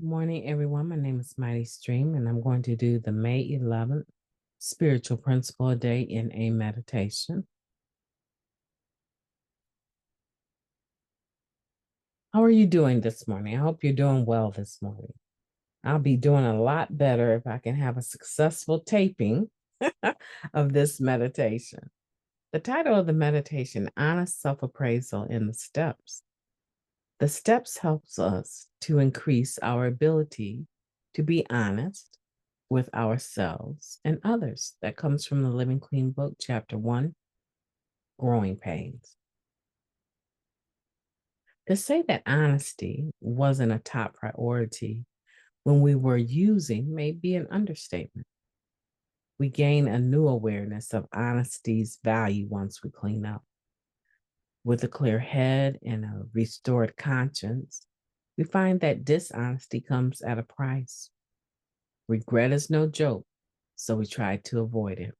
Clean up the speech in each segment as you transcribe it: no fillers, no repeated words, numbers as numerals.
Good morning, everyone. My name is Mighty Stream, and I'm going to do the May 11th Spiritual Principle a Day in a meditation. How are you doing this morning? I hope you're doing well this morning. I'll be doing a lot better if I can have a successful taping of this meditation. The title of the meditation, Honest Self-Appraisal in the Steps. The steps helps us to increase our ability to be honest with ourselves and others. That comes from the Living Clean book, chapter 1, Growing Pains. To say that honesty wasn't a top priority when we were using may be an understatement. We gain a new awareness of honesty's value once we clean up. With a clear head and a restored conscience, we find that dishonesty comes at a price. Regret is no joke, so we try to avoid it.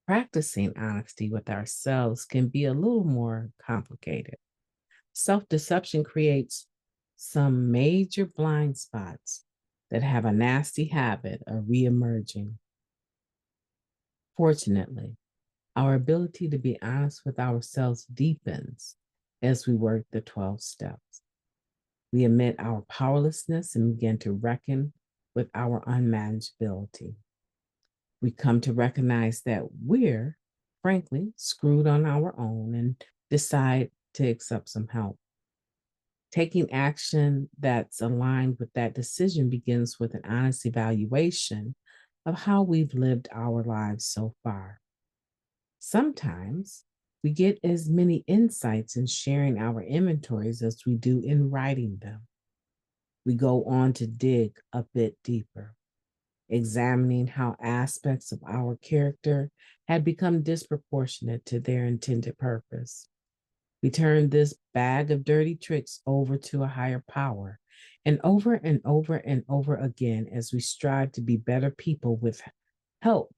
Practicing honesty with ourselves can be a little more complicated. Self-deception creates some major blind spots that have a nasty habit of reemerging. Fortunately, our ability to be honest with ourselves deepens as we work the 12 steps. We admit our powerlessness and begin to reckon with our unmanageability. We come to recognize that we're, frankly, screwed on our own and decide to accept some help. Taking action that's aligned with that decision begins with an honest evaluation of how we've lived our lives so far. Sometimes we get as many insights in sharing our inventories as we do in writing them. We go on to dig a bit deeper, examining how aspects of our character had become disproportionate to their intended purpose. We turn this bag of dirty tricks over to a higher power, and over and over and over again as we strive to be better people with help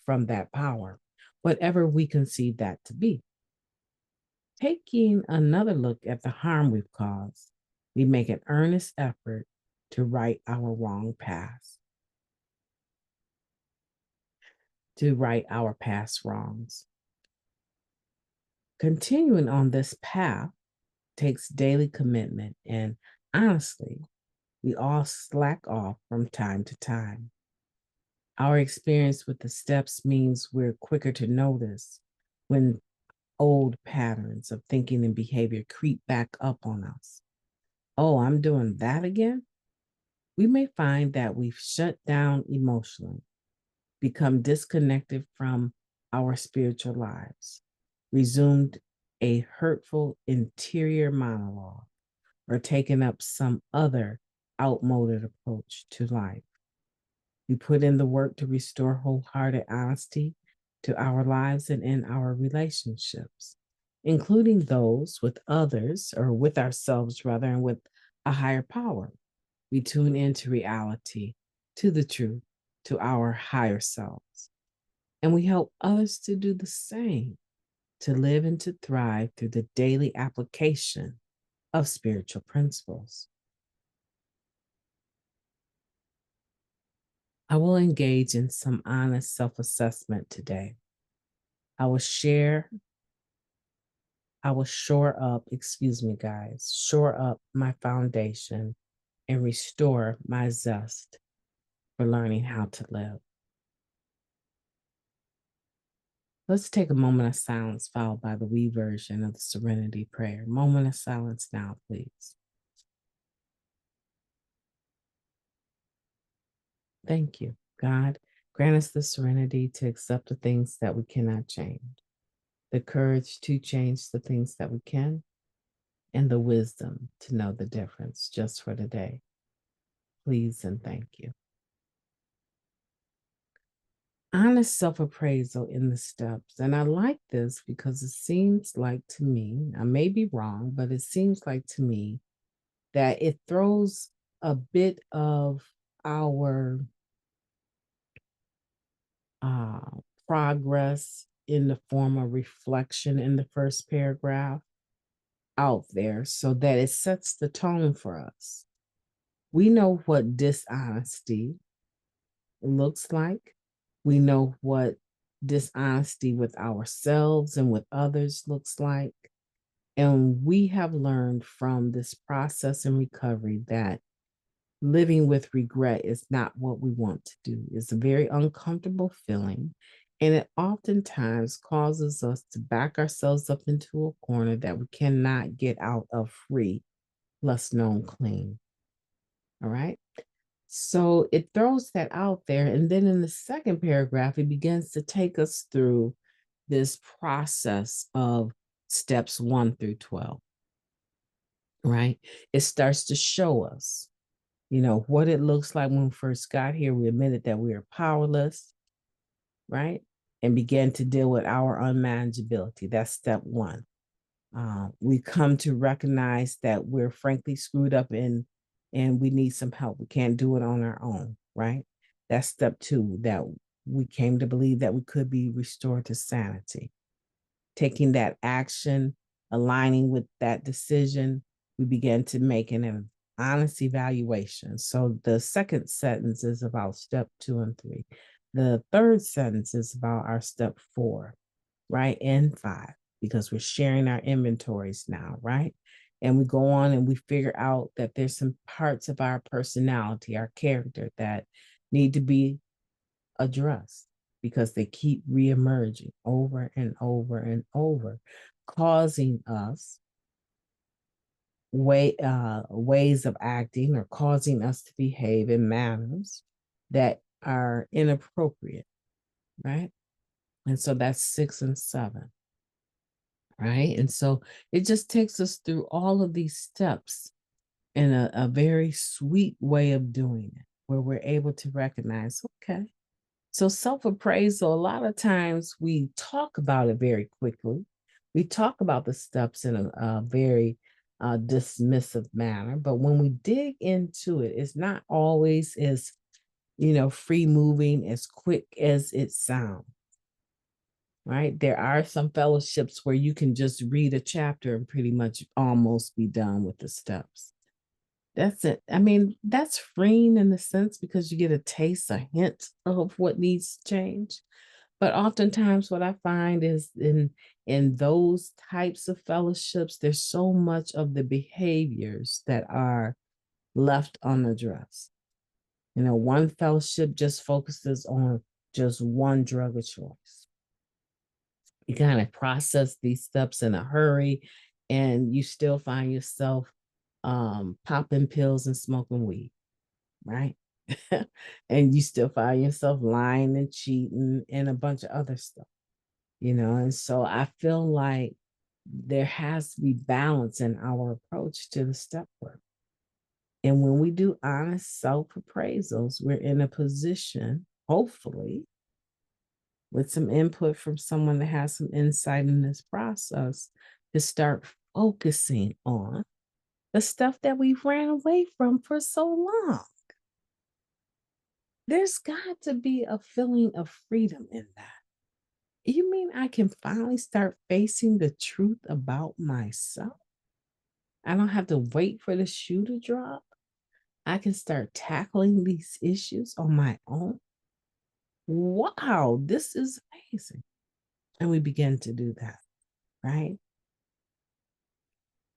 from that power, whatever we conceive that to be. Taking another look at the harm we've caused, we make an earnest effort to right our wrong past, to right our past wrongs. Continuing on this path takes daily commitment, and honestly, we all slack off from time to time. Our experience with the steps means we're quicker to notice when old patterns of thinking and behavior creep back up on us. Oh, I'm doing that again? We may find that we've shut down emotionally, become disconnected from our spiritual lives, resumed a hurtful interior monologue, or taken up some other outmoded approach to life. We put in the work to restore wholehearted honesty to our lives and in our relationships, including those with others or with ourselves rather, and with a higher power. We tune into reality, to the truth, to our higher selves. And we help others to do the same, to live and to thrive through the daily application of spiritual principles. I will engage in some honest self-assessment today. I will shore up, shore up my foundation and restore my zest for learning how to live. Let's take a moment of silence followed by the we version of the Serenity Prayer. Moment of silence now, please. Thank you. God, grant us the serenity to accept the things that we cannot change, the courage to change the things that we can, and the wisdom to know the difference just for today. Please and thank you. Honest self-appraisal in the steps. And I like this because it seems like to me, I may be wrong, but it seems like to me that it throws a bit of our progress in the form of reflection in the first paragraph out there so that it sets the tone for us. We know what dishonesty looks like. We know what dishonesty with ourselves and with others looks like. And we have learned from this process and recovery that living with regret is not what we want to do. It's a very uncomfortable feeling. And it oftentimes causes us to back ourselves up into a corner that we cannot get out of free, less known clean. All right. So it throws that out there. And then in the second paragraph, it begins to take us through this process of steps 1 through 12, right? It starts to show us, what it looks like when we first got here. We admitted that we are powerless, right? And began to deal with our unmanageability. That's step 1. We come to recognize that we're frankly screwed up and we need some help. We can't do it on our own, right? That's step 2, that we came to believe that we could be restored to sanity. Taking that action, aligning with that decision, we began to make an honest evaluation. So the second sentence is about step 2 and 3. The third sentence is about our step 4, right? And 5, because we're sharing our inventories now, right? And we go on and we figure out that there's some parts of our personality, our character that need to be addressed because they keep reemerging over and over and over, causing us ways of acting or causing us to behave in manners that are inappropriate, right? And so that's 6 and 7, right? And so it just takes us through all of these steps in a very sweet way of doing it, where we're able to recognize, okay, so self appraisal, a lot of times we talk about it very quickly. We talk about the steps in a very dismissive manner, but when we dig into it, it's not always as, free moving, as quick as it sounds, right? There are some fellowships where you can just read a chapter and pretty much almost be done with the steps. That's it. I mean, that's freeing in the sense because you get a taste, a hint of what needs to change. But oftentimes what I find is in those types of fellowships, there's so much of the behaviors that are left unaddressed. One fellowship just focuses on just one drug of choice. You kind of process these steps in a hurry and you still find yourself popping pills and smoking weed, right? And you still find yourself lying and cheating and a bunch of other stuff, and so I feel like there has to be balance in our approach to the step work. And when we do honest self appraisals, we're in a position, hopefully, with some input from someone that has some insight in this process, to start focusing on the stuff that we've ran away from for so long. There's got to be a feeling of freedom in that. You mean I can finally start facing the truth about myself? I don't have to wait for the shoe to drop. I can start tackling these issues on my own. Wow, this is amazing. And we begin to do that, right?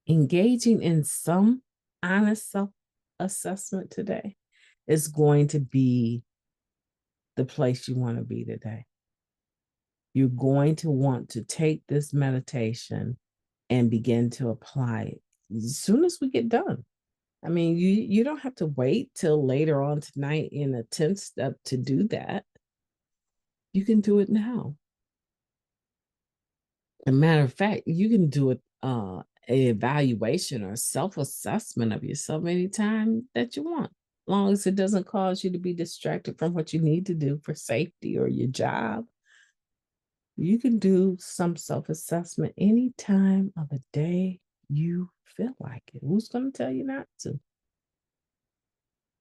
Engaging in some honest self assessment today is going to be the place you want to be today. You're going to want to take this meditation and begin to apply it as soon as we get done. I mean, you don't have to wait till later on tonight in a 10th step to do that. You can do it now. As a matter of fact, you can do it an evaluation or self-assessment of yourself anytime that you want, as long as it doesn't cause you to be distracted from what you need to do for safety or your job. You can do some self-assessment any time of the day you feel like it. Who's going to tell you not to?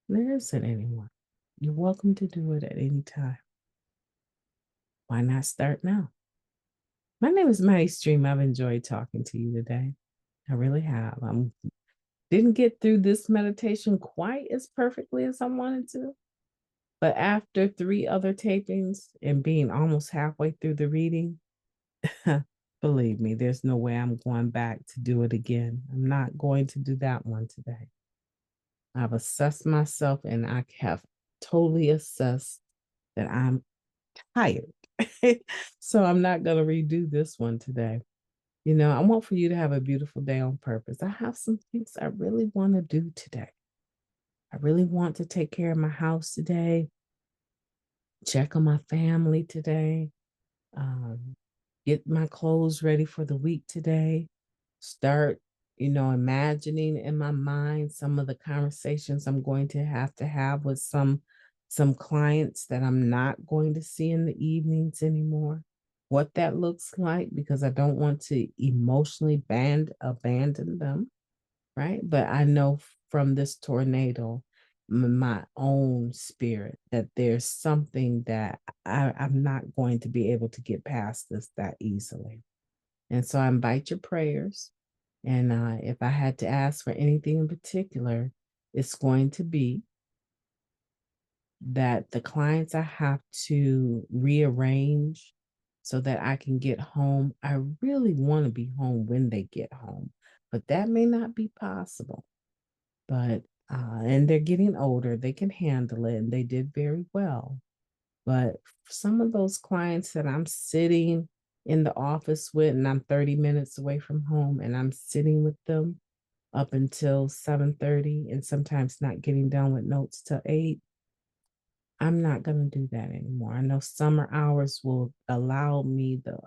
There isn't anyone. You're welcome to do it at any time. Why not start now? My name is Maddie Stream. I've enjoyed talking to you today. I really have. I'm Didn't get through this meditation quite as perfectly as I wanted to, but after 3 other tapings and being almost halfway through the reading, believe me, there's no way I'm going back to do it again. I'm not going to do that one today. I've assessed myself and I have totally assessed that I'm tired. So I'm not going to redo this one today. I want for you to have a beautiful day on purpose. I have some things I really want to do today. I really want to take care of my house today, check on my family today, um, get my clothes ready for the week today, start, imagining in my mind some of the conversations I'm going to have with some clients that I'm not going to see in the evenings anymore. What that looks like, because I don't want to emotionally abandon them, right? But I know from this tornado, my own spirit, that there's something that I'm not going to be able to get past this that easily. And so I invite your prayers. And if I had to ask for anything in particular, it's going to be that the clients I have to rearrange so that I can get home. I really want to be home when they get home, but that may not be possible. But and they're getting older, they can handle it, and they did very well. But some of those clients that I'm sitting in the office with, and I'm 30 minutes away from home, and I'm sitting with them up until 7:30, and sometimes not getting done with notes till 8. I'm not going to do that anymore. I know summer hours will allow me the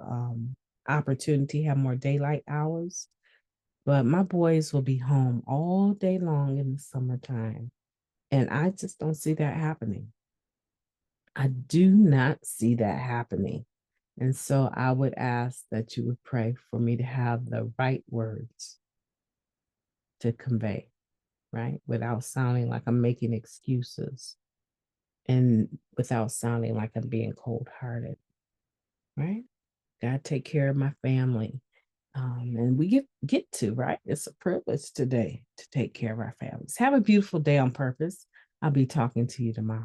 opportunity to have more daylight hours, but my boys will be home all day long in the summertime. And I just don't see that happening. I do not see that happening. And so I would ask that you would pray for me to have the right words to convey, right? Without sounding like I'm making excuses and without sounding like I'm being cold hearted, right? Gotta take care of my family. And we get to, right? It's a privilege today to take care of our families. Have a beautiful day on purpose. I'll be talking to you tomorrow.